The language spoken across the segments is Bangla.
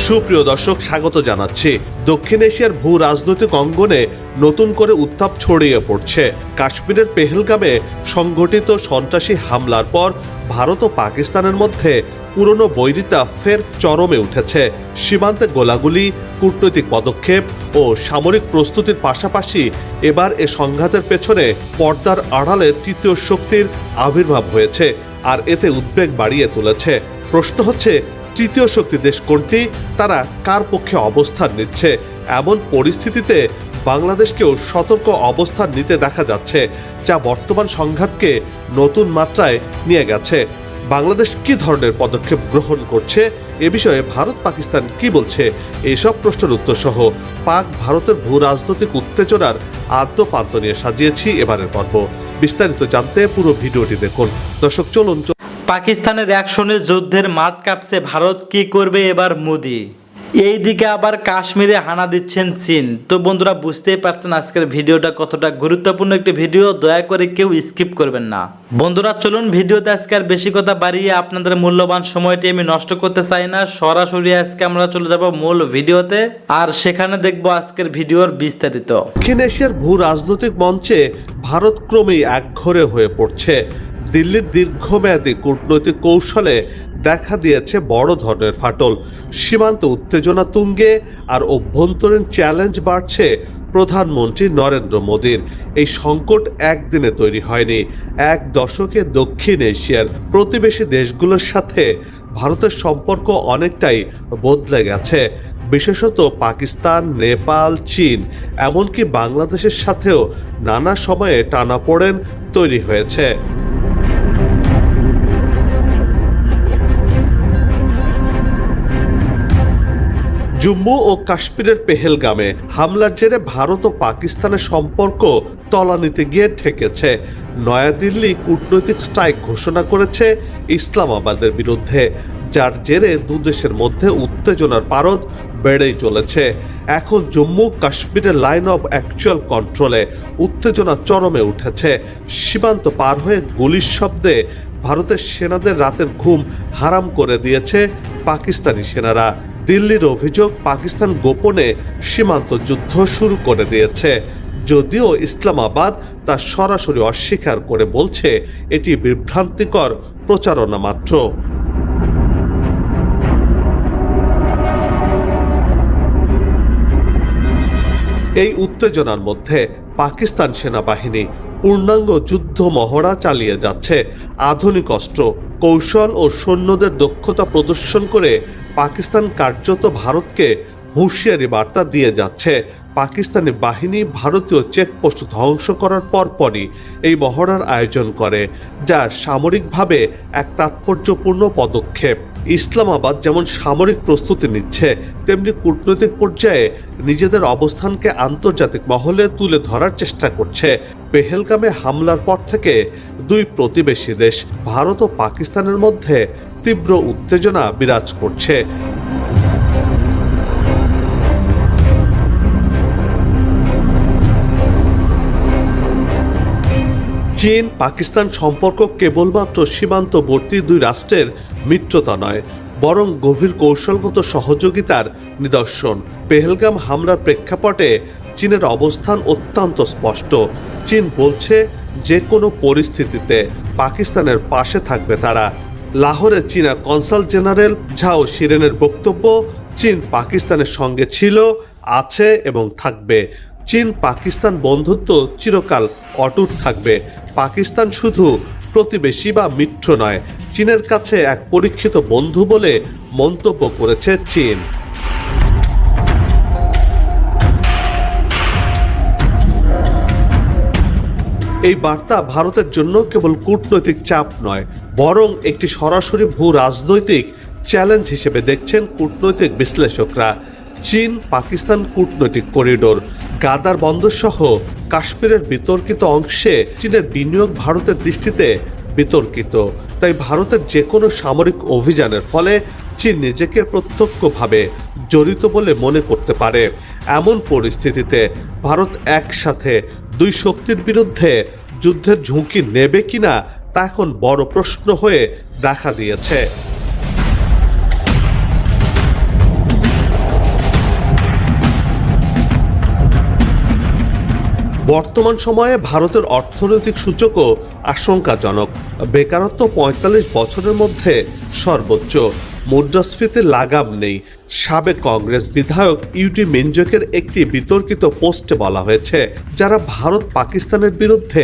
সুপ্রিয় দর্শক, স্বাগত জানাচ্ছি। দক্ষিণ এশিয়ার ভূ রাজনৈতিক অঙ্গনে নতুন করে উত্তাপ ছড়িয়ে পড়ছে। কাশ্মীরের পেহেলগামে সংঘটিত সন্ত্রাসী হামলার পর ভারত ও পাকিস্তানের মধ্যে পুরনো বৈরিতা ফের চরমে উঠেছে। সীমান্তে গোলাগুলি, কূটনৈতিক পদক্ষেপ ও সামরিক প্রস্তুতির পাশাপাশি এবার এ সংঘাতের পেছনে পর্দার আড়ালে তৃতীয় শক্তির আবির্ভাব হয়েছে, আর এতে উদ্বেগ বাড়িয়ে তুলেছে। প্রশ্ন হচ্ছে, তৃতীয় শক্তি দেশ কোনটি? তারা কার পক্ষে অবস্থান নিচ্ছে? এমন পরিস্থিতিতে বাংলাদেশকেও সতর্ক অবস্থান নিতে দেখা যাচ্ছে, যা বর্তমান সংঘাতকে নতুন মাত্রায় নিয়ে গেছে। বাংলাদেশ কি ধরনের পদক্ষেপ গ্রহণ করছে, এ বিষয়ে ভারত পাকিস্তান কি বলছে, এইসব প্রশ্নের উত্তর সহ পাক ভারতের ভূ রাজনৈতিক উত্তেজনার আদ্যপান্ত নিয়ে সাজিয়েছি এবারের পর্ব। বিস্তারিত জানতে পুরো ভিডিওটি দেখুন। দর্শক চলুন। পাকিস্তানের অ্যাকশনে যুদ্ধের মাঠ কাঁপছে, ভারত কি করবে এবার মোদি? এইদিকে আবার কাশ্মীরে হানা দিচ্ছেন চীন। তো বন্ধুরা, বুঝতেই পারছেন আজকের ভিডিওটা কতটা গুরুত্বপূর্ণ একটি ভিডিও। দয়া করে কেউ স্কিপ করবেন না। বন্ধুরা চলুন, ভিডিওতে আজকে আর বেশি কথা বাড়িয়ে আপনাদের মূল্যবান সময়টি আমি নষ্ট করতে চাই না। সরাসরি আজকে আমরা চলে যাব মূল ভিডিওতে, আর সেখানে দেখব আজকের ভিডিওর বিস্তারিত। দক্ষিণ এশিয়ার ভূ রাজনৈতিক মঞ্চে ভারত ক্রমেই একঘরে হয়ে পড়ছে। দিল্লির দীর্ঘমেয়াদী কূটনৈতিক কৌশলে দেখা দিয়েছে বড় ধরনের ফাটল। সীমান্ত উত্তেজনা তুঙ্গে, আর অভ্যন্তরীণ চ্যালেঞ্জ বাড়ছে প্রধানমন্ত্রী নরেন্দ্র মোদীর। এই সংকট একদিনে তৈরি হয়নি। এক দশকে দক্ষিণ এশিয়ার প্রতিবেশী দেশগুলোর সাথে ভারতের সম্পর্ক অনেকটাই বদলে গেছে। বিশেষত পাকিস্তান, নেপাল, চীন, এমনকি বাংলাদেশের সাথেও নানা সময়ে টানাপোড়েন তৈরি হয়েছে। জম্মু ও কাশ্মীরের পেহেলগামে হামলার জেরে ভারত ও পাকিস্তানের সম্পর্ক তলানিতে গিয়ে ঠেকেছে। নয়াদিল্লি কূটনৈতিক স্ট্রাইক ঘোষণা করেছে ইসলামাবাদের বিরুদ্ধে, যার জেরে দুদেশের মধ্যে উত্তেজনার পারদ বেড়েই চলেছে। এখন জম্মু কাশ্মীরের লাইন অব অ্যাকচুয়াল কন্ট্রোলে উত্তেজনা চরমে উঠেছে। সীমান্ত পার হয়ে গুলির শব্দে ভারতের সেনাদের রাতের ঘুম হারাম করে দিয়েছে পাকিস্তানি সেনারা। দিল্লির অভিযোগ, পাকিস্তান গোপনে সীমান্ত যুদ্ধ শুরু করে দিয়েছে, যদিও ইসলামাবাদ তা সরাসরি অস্বীকার করে বলছে এটি বিভ্রান্তিকর প্রচারণা মাত্র। এই উত্তেজনার মধ্যে পাকিস্তান সেনাবাহিনী পূর্ণাঙ্গ যুদ্ধ মহড়া চালিয়ে যাচ্ছে। আধুনিক অস্ত্র, কৌশল ও সৈন্যদের দক্ষতা প্রদর্শন করে পাকিস্তান কার্যত ভারতকে হুঁশিয়ারি বার্তা দিয়ে যাচ্ছে। পাকিস্তানি বাহিনী ভারতীয় চেকপোস্ট ধ্বংস করার পরপরই এই মহড়ার আয়োজন করে, যা সামরিকভাবে এক তাৎপর্যপূর্ণ পদক্ষেপ। ইসলামাবাদ যেমন সামরিক প্রস্তুতি নিচ্ছে, তেমনি কূটনৈতিক পর্যায়ে নিজেদের অবস্থানকে আন্তর্জাতিক মহলে তুলে ধরার চেষ্টা করছে। পেহেলগামে হামলার পর থেকে দুই প্রতিবেশী দেশ ভারত ও পাকিস্তানের মধ্যে তীব্র উত্তেজনা বিরাজ করছে। চীন পাকিস্তান সম্পর্ক কেবলমাত্র সীমান্তবর্তী দুই রাষ্ট্রের মিত্রতা নয়, বরং গভীর কৌশলগত সহযোগিতার নিদর্শন। পেহেলগাম হামলার প্রেক্ষাপটে চীনের অবস্থান অত্যন্ত স্পষ্ট। চীন বলছে যে কোনো পরিস্থিতিতে পাকিস্তানের পাশে থাকবে তারা। লাহোরে চীনা কনসাল জেনারেল ঝাও শিরেনের বক্তব্য, চীন পাকিস্তানের সঙ্গে ছিল, আছে এবং থাকবে। চীন পাকিস্তান বন্ধুত্ব চিরকাল অটুট থাকবে। পাকিস্তান শুধু প্রতিবেশী বা মিত্র নয়, চীনের কাছে এক পরীক্ষিত বন্ধু বলে মন্তব্য করেছে চীন। এই বার্তা ভারতের জন্য কেবল কূটনৈতিক চাপ নয়, বরং একটি সরাসরি ভূ রাজনৈতিক চ্যালেঞ্জ হিসেবে দেখছেন কূটনৈতিক বিশ্লেষকরা। চীন পাকিস্তান কূটনৈতিক করিডোর, গাদার বন্দর সহ কাশ্মীরের বিতর্কিত অংশে চীনের বিনিয়োগ ভারতের দৃষ্টিতে বিতর্কিত। তাই ভারতের যে কোনো সামরিক অভিযানের ফলে চীন নিজেকে প্রত্যক্ষভাবে জড়িত বলে মনে করতে পারে। এমন পরিস্থিতিতে ভারত একসাথে দুই শক্তির বিরুদ্ধে যুদ্ধের ঝুঁকি নেবে কিনা তা এখন বড় প্রশ্ন হয়ে দেখা দিয়েছে। বর্তমান সময়ে ভারতের অর্থনৈতিক সূচকও আশঙ্কাজনক। বেকারত্ব ৪৫ বছরের মধ্যে সর্বোচ্চ। মুদ্রাস্ফীতির লাগাম নেই। সাবেক কংগ্রেস বিধায়ক ইউটি মিনজকের একটি বিতর্কিত পোস্টে বলা হয়েছে, যারা ভারত পাকিস্তানের বিরুদ্ধে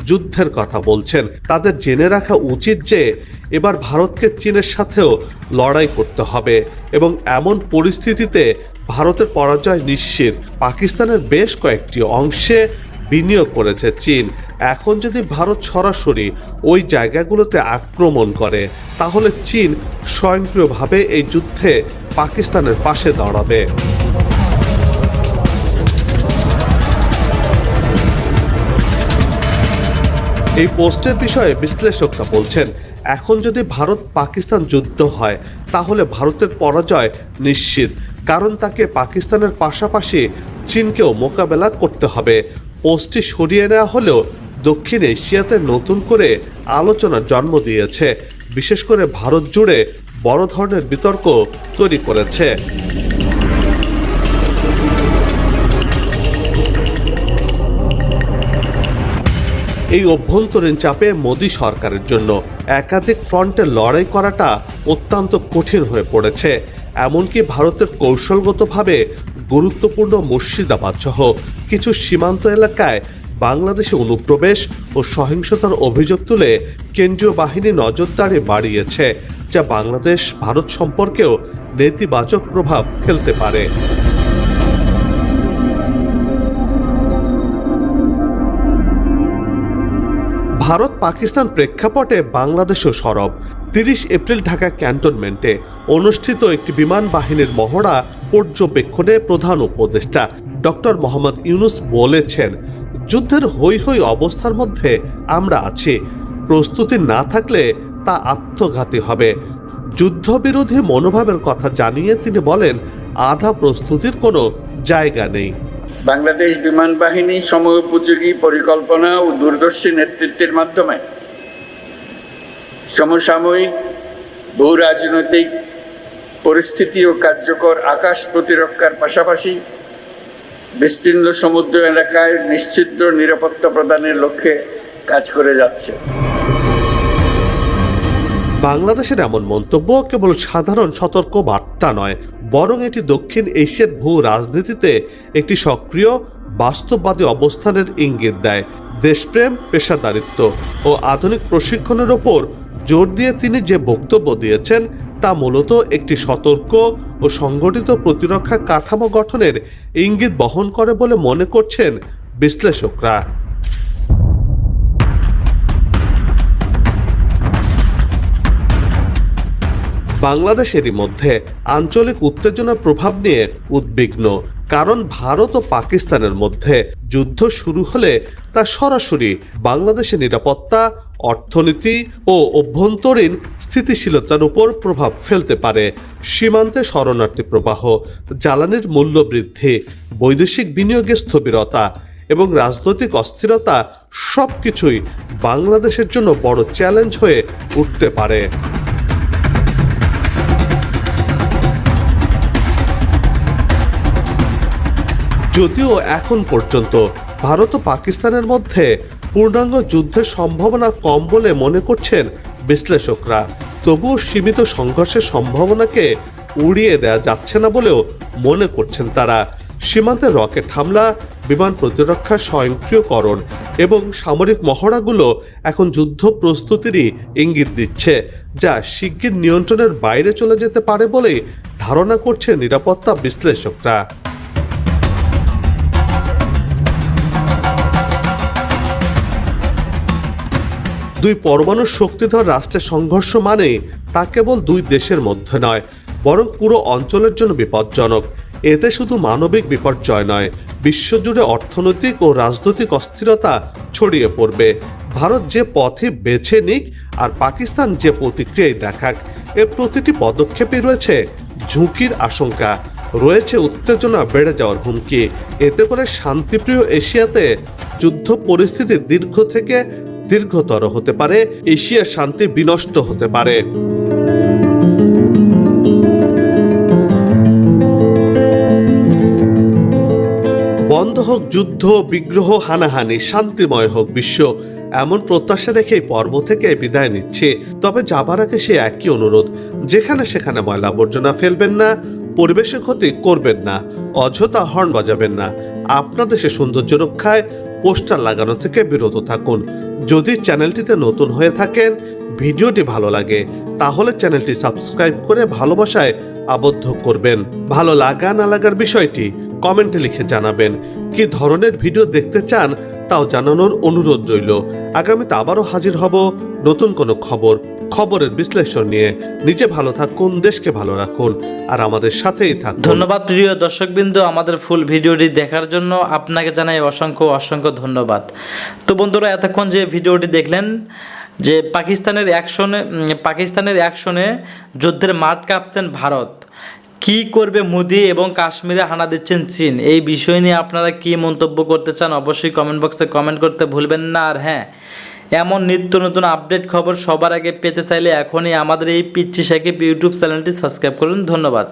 যুদ্ধের কথা বলছেন তাদের জেনে রাখা উচিত যে এবার ভারতকে চীনের সাথেও লড়াই করতে হবে এবং এমন পরিস্থিতিতে ভারতের পরাজয় নিশ্চিত। পাকিস্তানের বেশ কয়েকটি অংশে বিনিয়োগ করেছে চীন। এখন যদি ভারত সরাসরি ওই জায়গাগুলোতে আক্রমণ করে তাহলে চীন স্বয়ংক্রিয়ভাবে এই যুদ্ধে পাকিস্তানের পাশে দাঁড়াবে। এই পোস্টের বিষয়ে বিশ্লেষকরা বলছেন, এখন যদি ভারত পাকিস্তান যুদ্ধ হয় তাহলে ভারতের পরাজয় নিশ্চিত, কারণ তাকে পাকিস্তানের পাশাপাশি চীনকেও মোকাবেলা করতে হবে। পোস্টটি সরিয়ে নেওয়া হলেও দক্ষিণ এশিয়াতে নতুন করে আলোচনার জন্ম দিয়েছে, বিশেষ করে ভারত জুড়ে বড় ধরনের বিতর্ক তৈরি করেছে। এই অভ্যন্তরীণ চাপে মোদী সরকারের জন্য একাধিক ফ্রন্টে লড়াই করাটা অত্যন্ত কঠিন হয়ে পড়েছে। এমনকি ভারতের কৌশলগতভাবে গুরুত্বপূর্ণ মুর্শিদাবাদ সহ কিছু সীমান্ত এলাকায় বাংলাদেশে অনুপ্রবেশ ও সহিংসতার অভিযোগ তুলে কেন্দ্রীয় বাহিনী নজরদারি বাড়িয়েছে, যা বাংলাদেশ ভারত সম্পর্কেও নেতিবাচক প্রভাব ফেলতে পারে। ভারত পাকিস্তান প্রেক্ষাপটে বাংলাদেশও সরব। ৩০ এপ্রিল ঢাকা ক্যান্টনমেন্টে অনুষ্ঠিত একটি বিমান বাহিনীর মহড়া পর্যবেক্ষণে প্রধান উপদেষ্টা ডক্টর মোহাম্মদ ইউনূস বলেছেন, যুদ্ধের হৈ হৈ অবস্থার মধ্যে আমরা আছি। প্রস্তুতি না থাকলে তা আত্মঘাতী হবে। যুদ্ধবিরোধী মনোভাবের কথা জানিয়ে তিনি বলেন, আধা প্রস্তুতির কোনো জায়গা নেই। বাংলাদেশ বিমান বাহিনী সময়োপযোগী পরিকল্পনা ও দূরদর্শী নেতৃত্বের মাধ্যমে সমসাময়িক ভূ রাজনৈতিক পরিস্থিতি ও কার্যকর আকাশ প্রতিরক্ষার পাশাপাশি বিস্তীর্ণ সমুদ্র এলাকায় নিশ্চিদ্র নিরাপত্তা প্রদানের লক্ষ্যে কাজ করে যাচ্ছে। বাংলাদেশের এমন মন্তব্য কেবল সাধারণ সতর্ক বার্তা নয়, বরং এটি দক্ষিণ এশিয়ার ভূ রাজনীতিতে একটি সক্রিয় বাস্তববাদী অবস্থানের ইঙ্গিত দেয়। দেশপ্রেম, পেশাদারিত্ব ও আধুনিক প্রশিক্ষণের ওপর জোর দিয়ে তিনি যে বক্তব্য দিয়েছেন তা মূলত একটি সতর্ক ও সংগঠিত প্রতিরক্ষা কাঠামো গঠনের ইঙ্গিত বহন করে বলে মনে করছেন বিশ্লেষকরা। বাংলাদেশেরই মধ্যে আঞ্চলিক উত্তেজনার প্রভাব নিয়ে উদ্বিগ্ন, কারণ ভারত ও পাকিস্তানের মধ্যে যুদ্ধ শুরু হলে তা সরাসরি বাংলাদেশের নিরাপত্তা, অর্থনীতি ও অভ্যন্তরীণ স্থিতিশীলতার উপর প্রভাব ফেলতে পারে। সীমান্তে শরণার্থী প্রবাহ, জ্বালানির মূল্য বৃদ্ধি, বৈদেশিক বিনিয়োগে স্থবিরতা এবং রাজনৈতিক অস্থিরতা সবকিছুই বাংলাদেশের জন্য বড় চ্যালেঞ্জ হয়ে উঠতে পারে। যদিও এখন পর্যন্ত ভারত ও পাকিস্তানের মধ্যে পূর্ণাঙ্গ যুদ্ধের সম্ভাবনা কম বলে মনে করছেন বিশ্লেষকরা, তবুও সীমিত সংঘর্ষের সম্ভাবনাকে উড়িয়ে দেওয়া যাচ্ছে না বলেও মনে করছেন তারা। সীমান্তে রকেট হামলা, বিমান প্রতিরক্ষা স্বয়ংক্রিয়করণ এবং সামরিক মহড়াগুলো এখন যুদ্ধ প্রস্তুতিরই ইঙ্গিত দিচ্ছে, যা শিগগির নিয়ন্ত্রণের বাইরে চলে যেতে পারে বলেই ধারণা করছেন নিরাপত্তা বিশ্লেষকরা। দুই পরমাণু শক্তিধর রাষ্ট্রের সংঘর্ষ মানে তা কেবল দুই দেশের মধ্যে নয়, বরং পুরো অঞ্চলের জন্য বিপজ্জনক। এতে শুধু মানবিক বিপর্যয় নয়, বিশ্বজুড়ে অর্থনৈতিক ও রাজনৈতিক অস্থিরতা ছড়িয়ে পড়বে। ভারত যে পথে বেছে নিক আর পাকিস্তান যে প্রতিক্রিয়াই দেখাক, এর প্রতিটি পদক্ষেপই রয়েছে ঝুঁকির আশঙ্কা, রয়েছে উত্তেজনা বেড়ে যাওয়ার হুমকি। এতে করে শান্তিপ্রিয় এশিয়াতে যুদ্ধ পরিস্থিতি দীর্ঘ থেকে দীর্ঘতর হতে পারে, এশিয়ার শান্তি বিনষ্ট হতে পারে। বন্ধ হোক যুদ্ধ, বিগ্রহ, হানাহানি, শান্তিময় হোক বিশ্ব, এমন প্রত্যাশা রেখে এই পর্ব থেকে বিদায় নিচ্ছে। তবে যাবার আগে সে একই অনুরোধ, যেখানে সেখানে ময়লা আবর্জনা ফেলবেন না, পরিবেশের ক্ষতি করবেন না, অযথা হর্ন বাজাবেন না, আপনার দেশের সৌন্দর্য রক্ষায় পোস্টার লাগানো থেকে বিরত থাকুন। যদি চ্যানেলটিতে নতুন হয়ে থাকেন, ভিডিওটি ভালো লাগে, তাহলে চ্যানেলটি সাবস্ক্রাইব করে ভালোবাসায় আবদ্ধ করবেন। ভালো লাগা না লাগার বিষয়টি কমেন্টে লিখে জানাবেন। কি ধরনের ভিডিও দেখতে চান তাও জানানোর অনুরোধ রইল। আগামীতে আবারও হাজির হব নতুন কোনো খবরের বিশ্লেষণ নিয়ে। নিজে ভালো থাকুন, দেশকে ভালো রাখুন, আর আমাদের সাথেই থাকুন। ধন্যবাদ প্রিয় দর্শকবৃন্দ, আমাদের ফুল ভিডিওটি দেখার জন্য আপনাকে জানাই অসংখ্য অসংখ্য ধন্যবাদ। তো বন্ধুরা, এতক্ষণ যে ভিডিওটি দেখলেন, যে পাকিস্তানের অ্যাকশনে যুদ্ধের মাঠ কাঁপছেন ভারত, কি করবে মোদি এবং কাশ্মীরে হানা দিচ্ছেন চীন, এই বিষয় নিয়ে আপনারা কি মন্তব্য করতে চান অবশ্যই কমেন্ট বক্সে কমেন্ট করতে ভুলবেন না। আর হ্যাঁ, এমন নিত্য নতুন আপডেট খবর সবার আগে পেতে চাইলে এখনই আমাদের এই পিচ্চি সাকিব ইউটিউব চ্যানেলটি সাবস্ক্রাইব করুন। ধন্যবাদ।